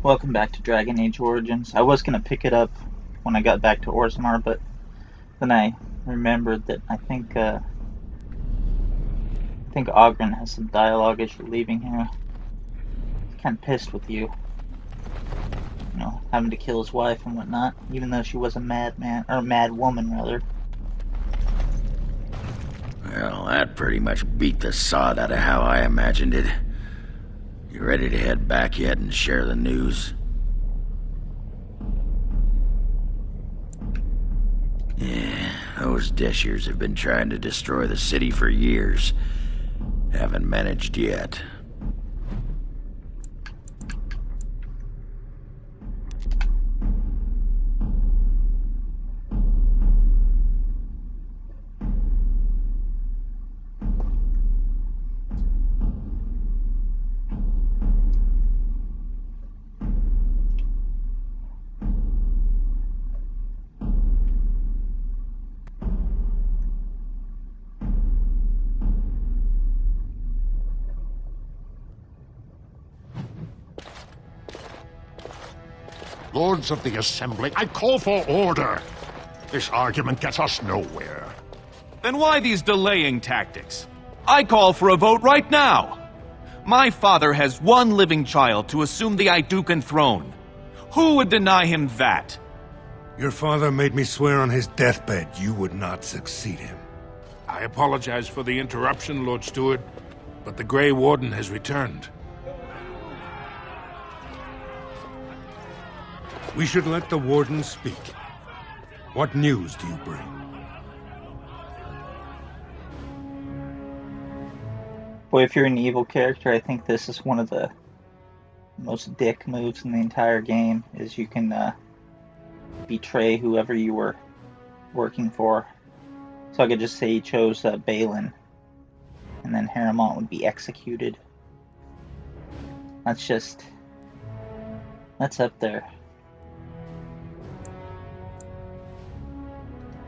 Welcome back to Dragon Age Origins. I was going to pick it up when I got back to Orzammar, but then I remembered that I think Ogren has some dialogue as you're leaving here. He's kind of pissed with you. You know, having to kill his wife and whatnot, even though she was a madman, or mad woman, rather. Well, that pretty much beat the sod out of how I imagined it. You ready to head back yet and share the news? Yeah, those Deshers have been trying to destroy the city for years. Haven't managed yet. Lords of the Assembly, I call for order. This argument gets us nowhere. Then why these delaying tactics? I call for a vote right now. My father has one living child to assume the Idukan throne. Who would deny him that? Your father made me swear on his deathbed you would not succeed him. I apologize for the interruption, Lord Steward, but the Grey Warden has returned. We should let the Warden speak. What news do you bring? Boy, if you're an evil character, I think this is one of the most dick moves in the entire game, is you can betray whoever you were working for. So I could just say he chose Bhelen, and then Harrowmont would be executed. That's up there.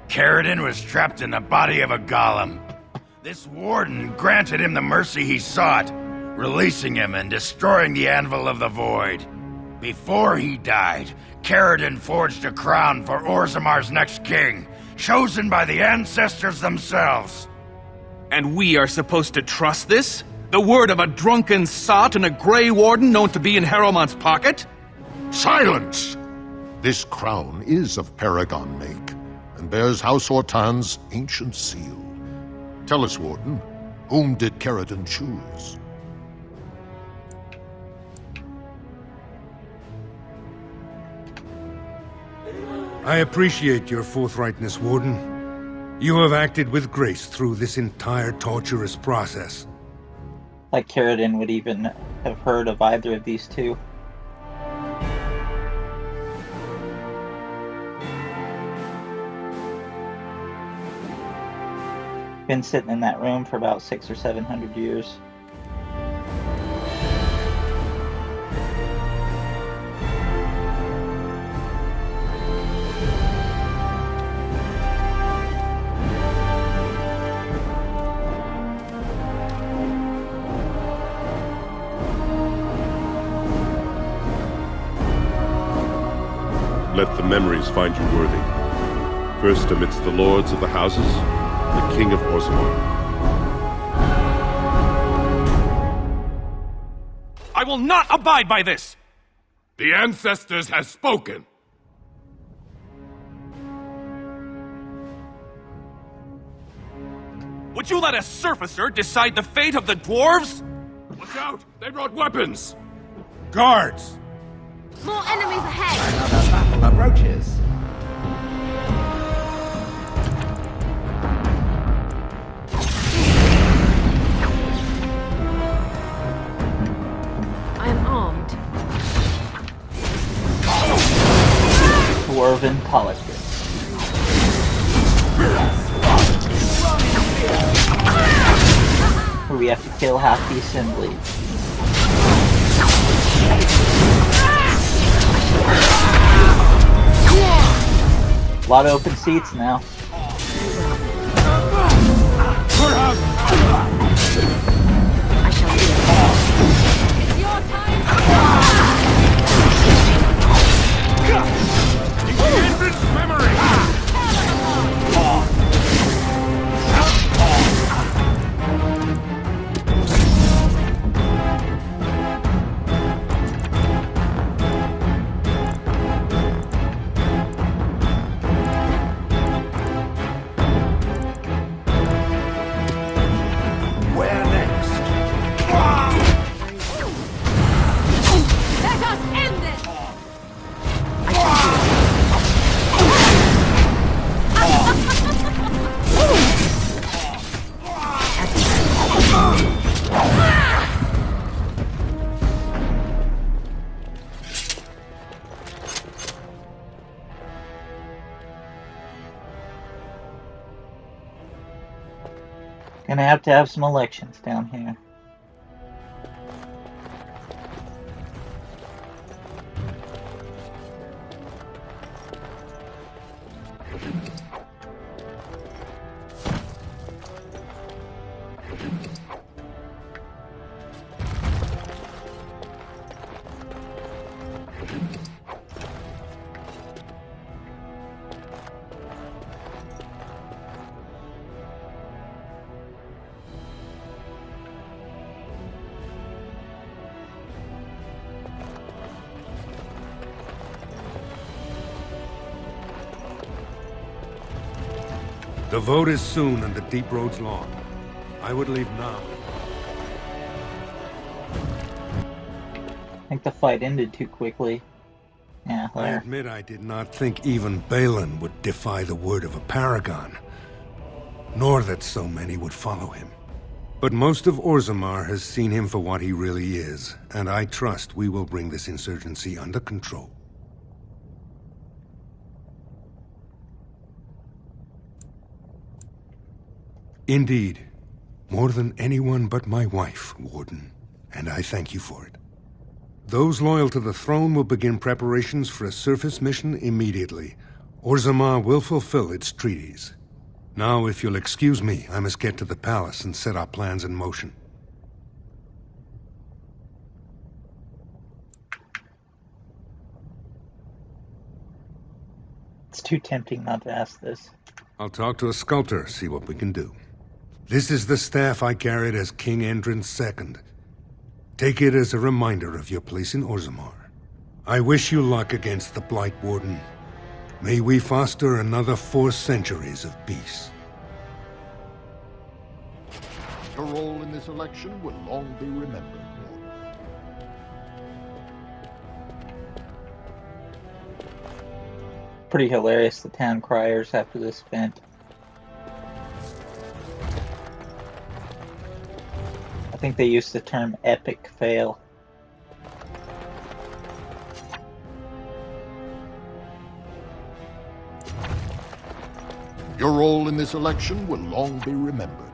Caridin was trapped in the body of a golem. This warden granted him the mercy he sought, releasing him and destroying the Anvil of the Void. Before he died, Caridin forged a crown for Orzammar's next king, chosen by the ancestors themselves. And we are supposed to trust this? The word of a drunken sot and a Grey Warden known to be in Harrowmont's pocket? Silence! This crown is of Paragon make, and bears House Hortan's ancient seal. Tell us, Warden, whom did Caridin choose? I appreciate your forthrightness, Warden. You have acted with grace through this entire torturous process. Like Caridin would even have heard of either of these two. Been sitting in that room for about 600 or 700 years. Let the memories find you worthy. First amidst the lords of the houses, the King of Orzammar. I will not abide by this! The ancestors have spoken. Would you let a surfacer decide the fate of the dwarves? Look out! They brought weapons! Guards! More enemies ahead! Battle approaches. I am armed. Dwarven politics. Where we have to kill half the assembly. A lot of open seats now. I shall do it. It's your time. gonna have to have some elections down here. The vote is soon and the deep road's long. I would leave now. I think the fight ended too quickly. Yeah, I there. admit I did not think even Bhelen would defy the word of a paragon, nor that so many would follow him. But most of Orzammar has seen him for what he really is, and I trust we will bring this insurgency under control. Indeed, more than anyone but my wife, Warden, and I thank you for it. Those loyal to the throne will begin preparations for a surface mission immediately. Orzammar will fulfill its treaties. Now, if you'll excuse me, I must get to the palace and set our plans in motion. It's too tempting not to ask this. I'll talk to a sculptor, see what we can do. This is the staff I carried as King Endrin II. Take it as a reminder of your place in Orzammar. I wish you luck against the Blight Warden. May we foster another 4 centuries of peace. Your role in this election will long be remembered, Warden. Pretty hilarious, the town criers after this event. I think they used the term epic fail. Your role in this election will long be remembered.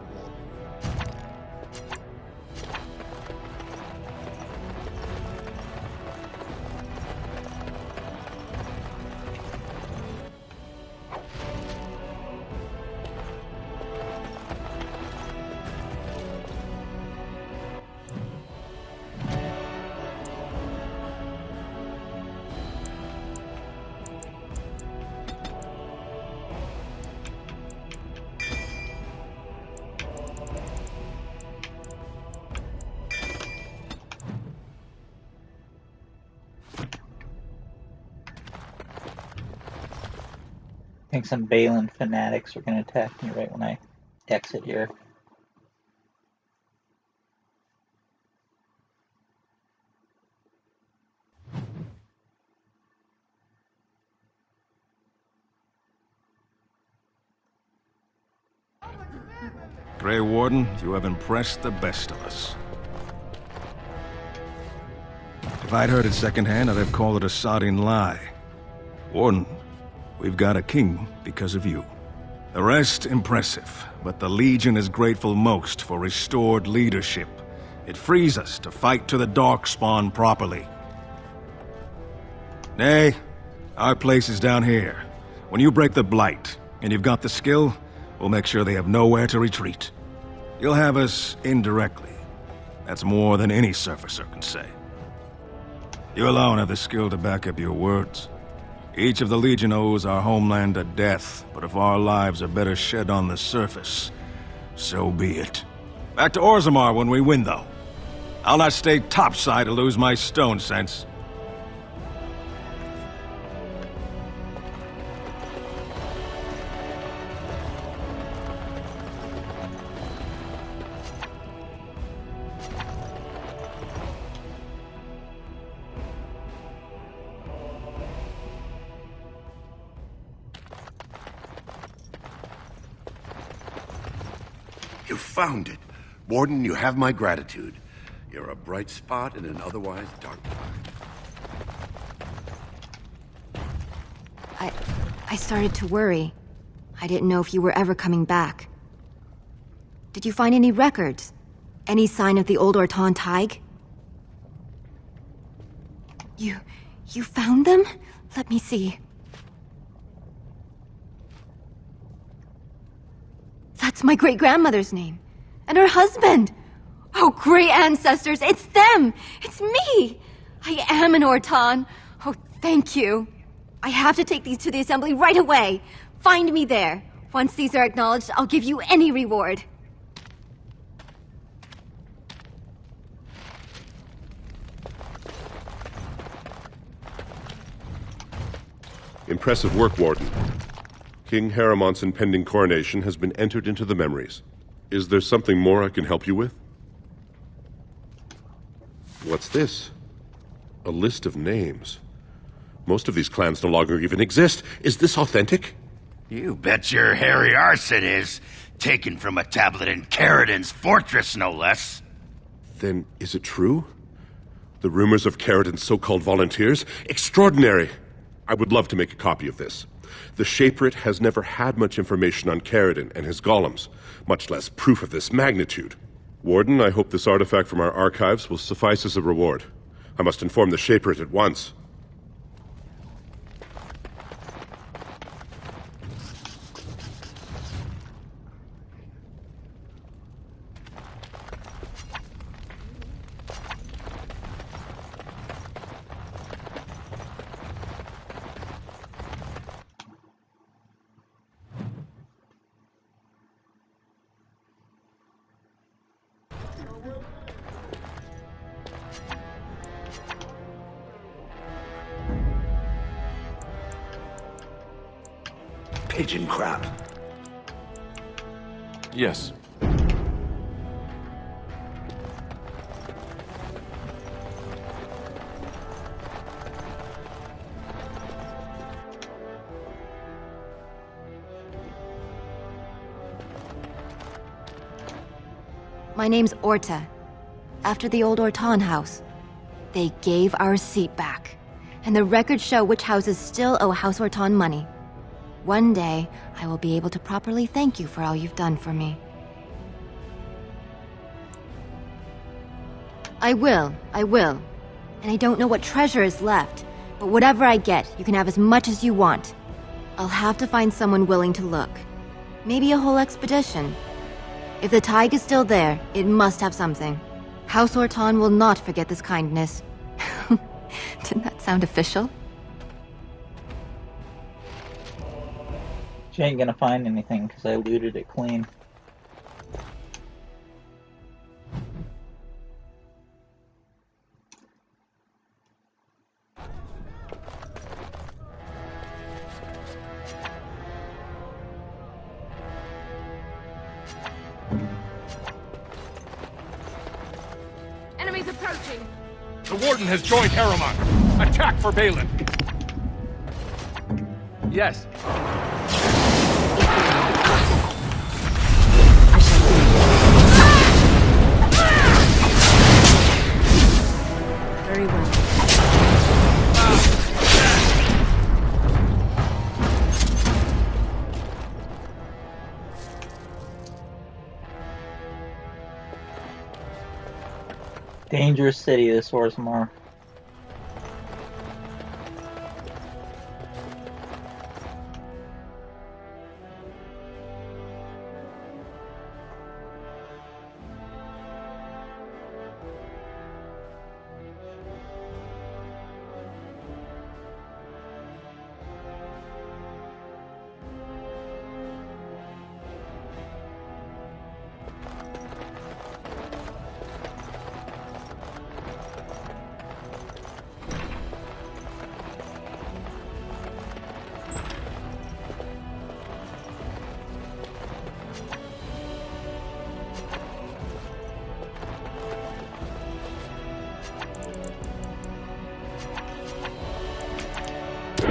I think some Bhelen fanatics are going to attack me right when I exit here. Grey Warden, you have impressed the best of us. If I'd heard it secondhand, I'd have called it a sodding lie. Warden, we've got a king because of you. The rest, impressive, but the Legion is grateful most for restored leadership. It frees us to fight to the Darkspawn properly. Nay, our place is down here. When you break the Blight, and you've got the skill, we'll make sure they have nowhere to retreat. You'll have us indirectly. That's more than any surfacer can say. You alone have the skill to back up your words. Each of the Legion owes our homeland a death, but if our lives are better shed on the surface, so be it. Back to Orzammar when we win, though. I'll not stay topside to lose my stone sense. You found it. Warden, you have my gratitude. You're a bright spot in an otherwise dark time. I started to worry. I didn't know if you were ever coming back. Did you find any records? Any sign of the old Orton Tig? You found them? Let me see. That's my great-grandmother's name. And her husband! Oh, great ancestors, it's them! It's me! I am an Orton. Oh, thank you. I have to take these to the assembly right away. Find me there. Once these are acknowledged, I'll give you any reward. Impressive work, Warden. King Haramont's impending coronation has been entered into the memories. Is there something more I can help you with? What's this? A list of names. Most of these clans no longer even exist. Is this authentic? You bet your hairy arse it is. Taken from a tablet in Caridin's fortress, no less. Then is it true? The rumors of Caridin's so-called volunteers? Extraordinary! I would love to make a copy of this. The Shaperate has never had much information on Caridin and his golems, much less proof of this magnitude. Warden, I hope this artifact from our archives will suffice as a reward. I must inform the Shaperate at once. Pigeon crap. Yes. My name's Orta. After the old Orton house. They gave our seat back. And the records show which houses still owe House Orton money. One day, I will be able to properly thank you for all you've done for me. I will. And I don't know what treasure is left, but whatever I get, you can have as much as you want. I'll have to find someone willing to look. Maybe a whole expedition. If the Tig is still there, it must have something. House Orton will not forget this kindness. Didn't that sound official? She ain't gonna find anything because I looted it clean. Enemies approaching. The Warden has joined Harriman. Attack for Bhelen. Yes. Very well. Dangerous city, this Orzammar.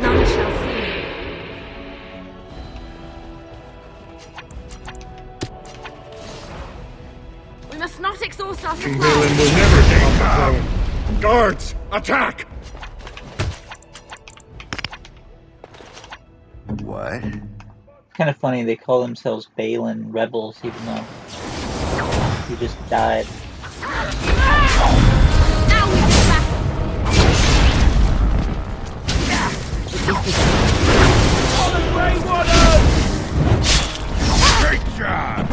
None shall see. We must not exhaust our King supplies. Bhelen will never take the throne. Guards, attack! What? Kind of funny they call themselves Bhelen rebels, even though He just died. Now we get back. Great job!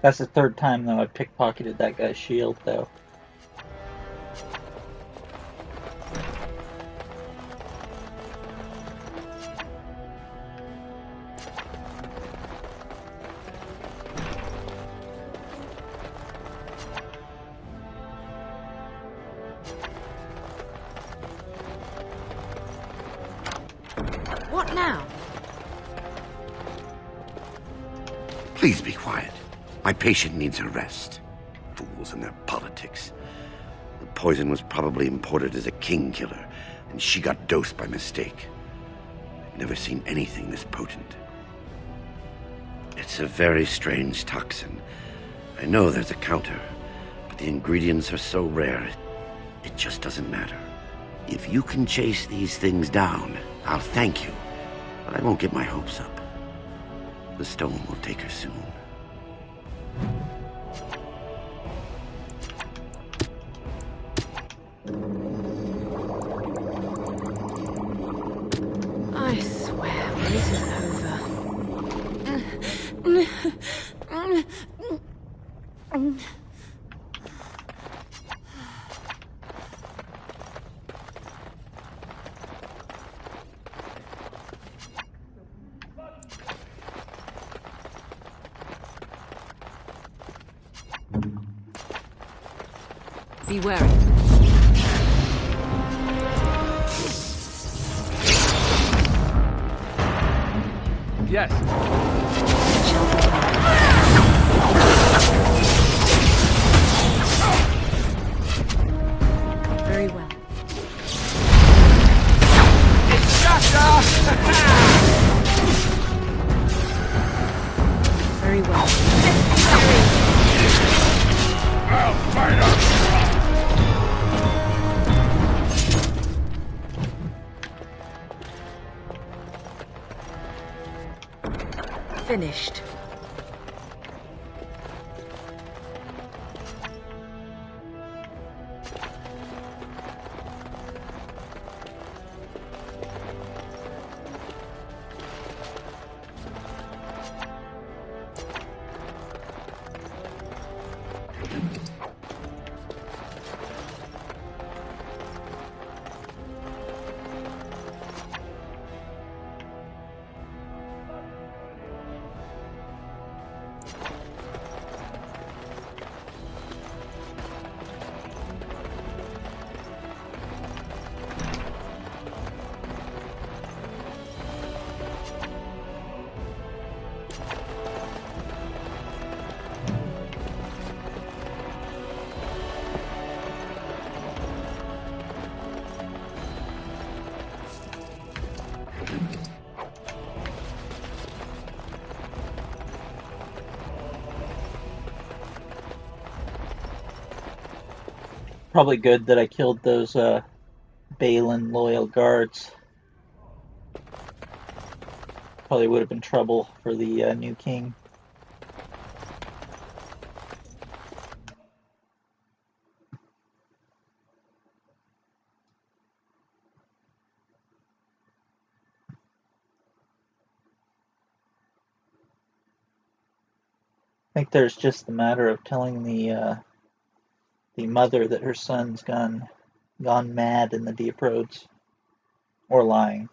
That's the third time, though, I pickpocketed that guy's shield, though. What now? Please be quiet. My patient needs a rest. Fools and their politics. The poison was probably imported as a king killer, and she got dosed by mistake. I've never seen anything this potent. It's a very strange toxin. I know there's a counter, but the ingredients are so rare, it just doesn't matter. If you can chase these things down, I'll thank you, but I won't get my hopes up. The stone will take her soon. I swear, when this is over. Be wary. Yes. Very well. Very well. I'll fight up! Finished. Probably good that I killed those Bhelen loyal guards. Probably would have been trouble for the new king. I think there's just the matter of telling the mother that her son's gone mad in the deep roads, or lying.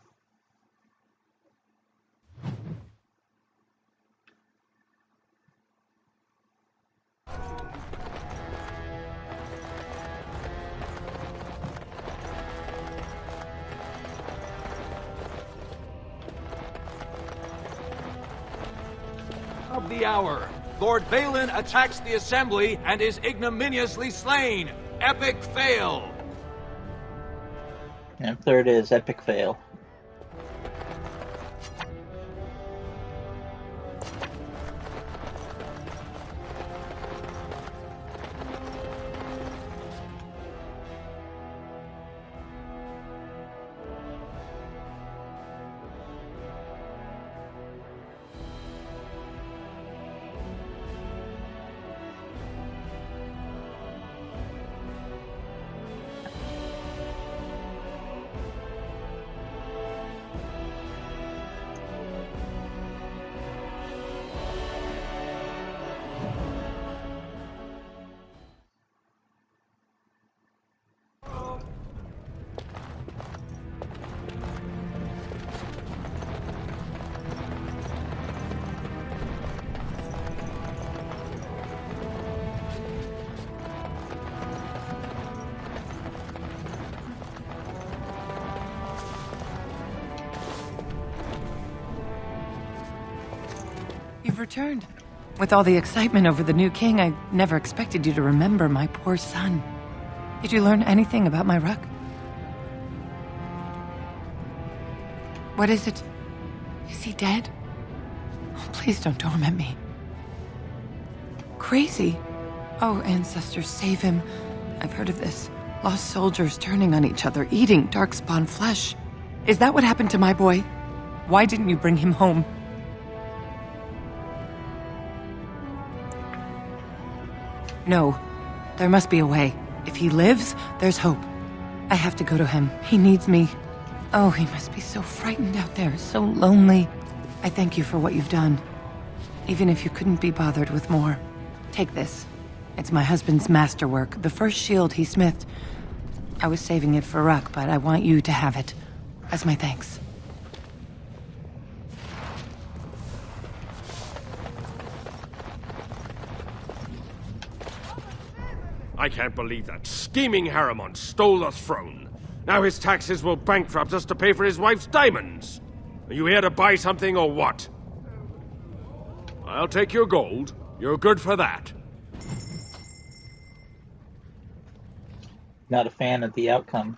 Of the hour. Lord Bhelen attacks the assembly and is ignominiously slain. Epic fail. And third is epic fail. you've returned. With all the excitement over the new king, I never expected you to remember my poor son. Did you learn anything about my ruck? What is it? Is he dead? Oh, please don't torment me. Crazy? Oh, ancestors, save him. I've heard of this. Lost soldiers turning on each other, eating darkspawn flesh. Is that what happened to my boy? Why didn't you bring him home? No. There must be a way. If he lives, there's hope. I have to go to him. He needs me. Oh, he must be so frightened out there, so lonely. I thank you for what you've done. Even if you couldn't be bothered with more. Take this. It's my husband's masterwork, the first shield he smithed. I was saving it for Ruck, but I want you to have it. As my thanks. I can't believe that scheming Harriman stole the throne. Now his taxes will bankrupt us to pay for his wife's diamonds. Are you here to buy something or what? I'll take your gold. You're good for that. Not a fan of the outcome.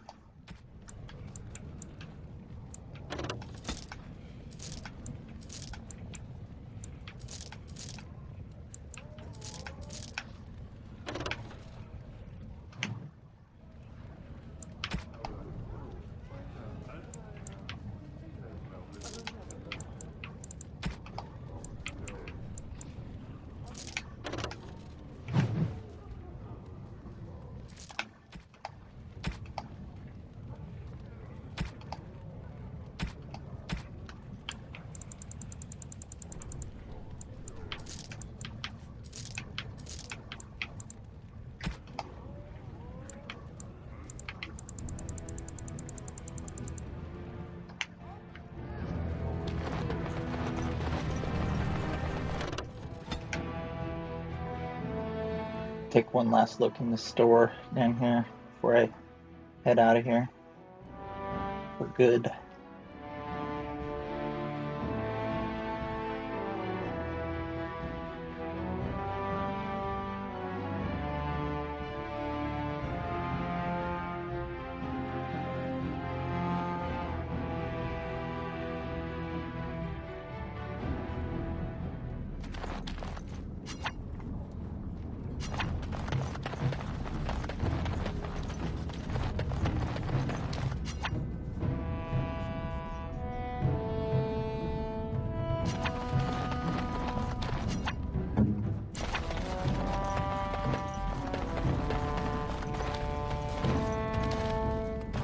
Take one last look in the store down here before I head out of here. We're good.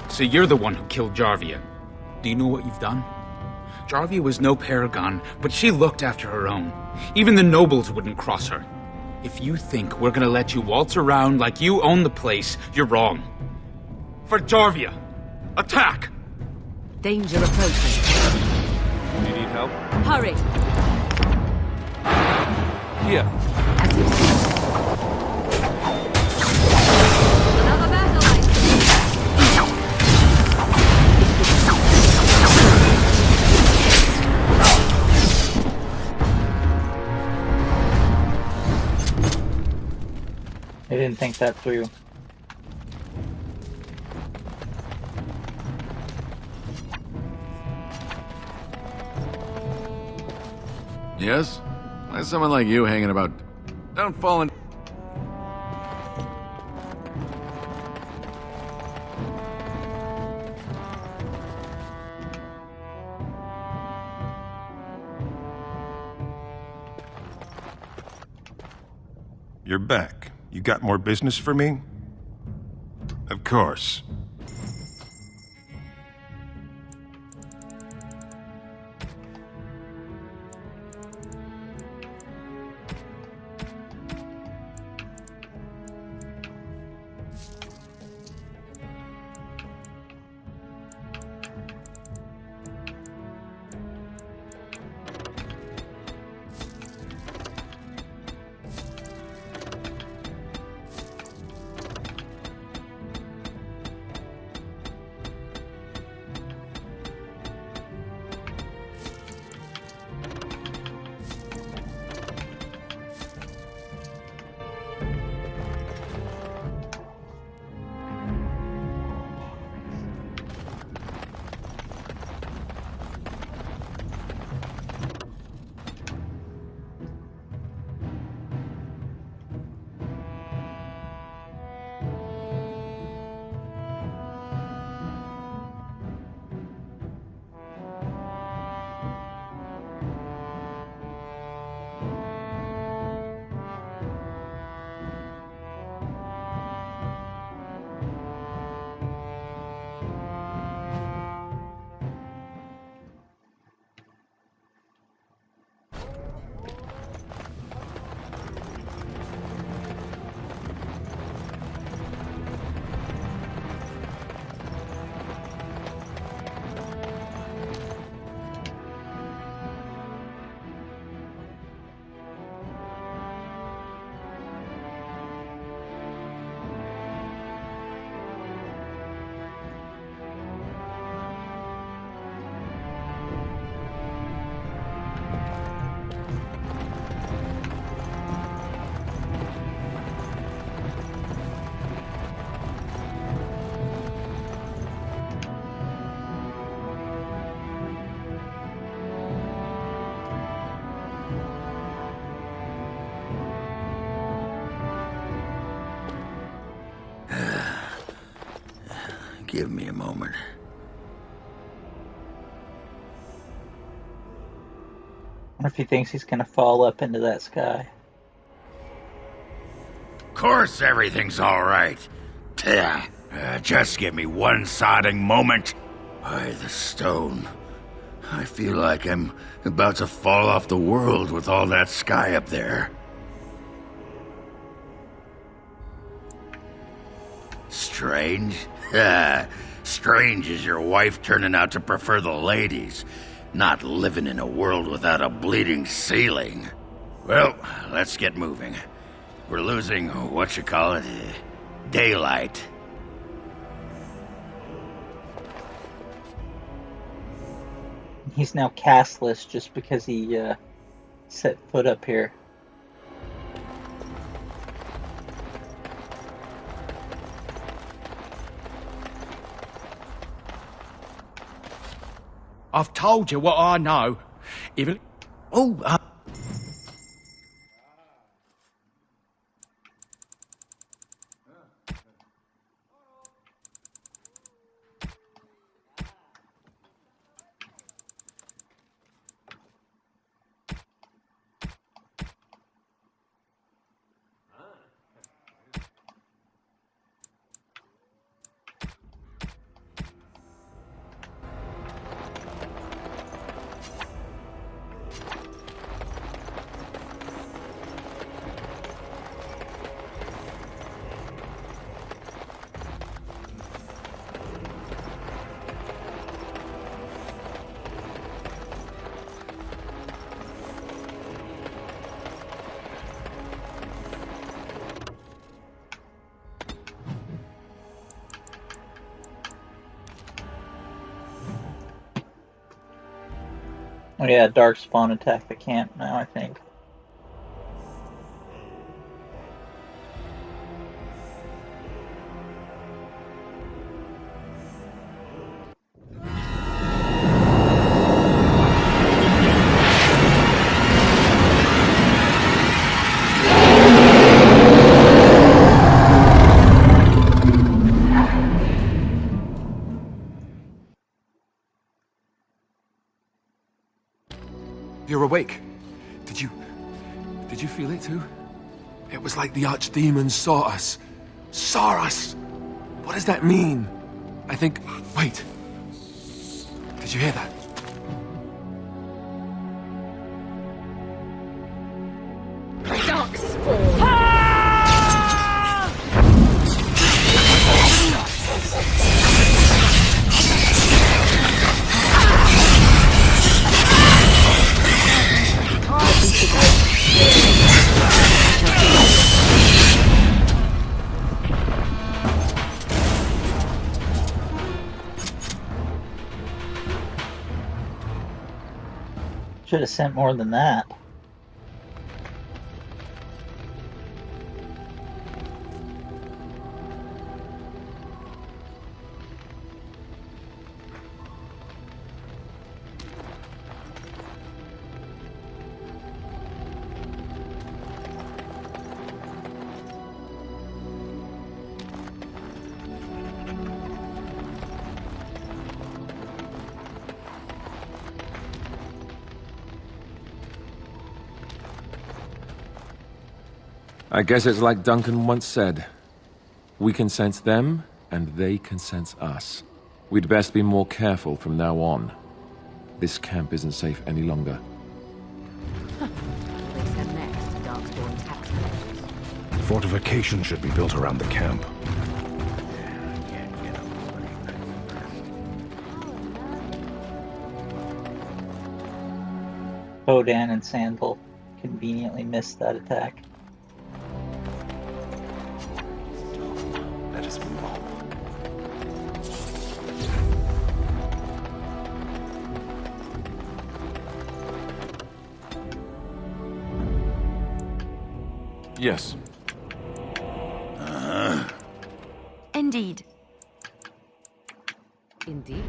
So you're the one who killed Jarvia. Do you know what you've done? Jarvia was no paragon, but she looked after her own. Even the nobles wouldn't cross her. If you think we're gonna let you waltz around like you own the place, you're wrong. For Jarvia! Attack! Danger approaching. Do you need help? Hurry! Here. As you see. Another battle, I see. I didn't think that through. Yes? Why is someone like you hanging about? Don't fall in. You're back. You got more business for me? Of course. Give me a moment. I wonder if he thinks he's gonna fall up into that sky. Of course everything's all right. Just give me one sodding moment. By the stone. I feel like I'm about to fall off the world with all that sky up there. Strange? Strange is your wife turning out to prefer the ladies, not living in a world without a bleeding ceiling. Well, let's get moving. We're losing, daylight. He's now castless just because he set foot up here. I've told you what I know. Even... Oh, Oh yeah, Darkspawn attacked the camp now, I think. You're awake. Did you feel it too? It was like the archdemons saw us. Saw us! What does that mean? I think... Wait. Did you hear that? Darkspawn! Should have sent more than that. I guess it's like Duncan once said. We can sense them, and they can sense us. We'd best be more careful from now on. This camp isn't safe any longer. Fortification should be built around the camp. Bodan and Sandal conveniently missed that attack. Let us move on. Yes. Indeed. Indeed.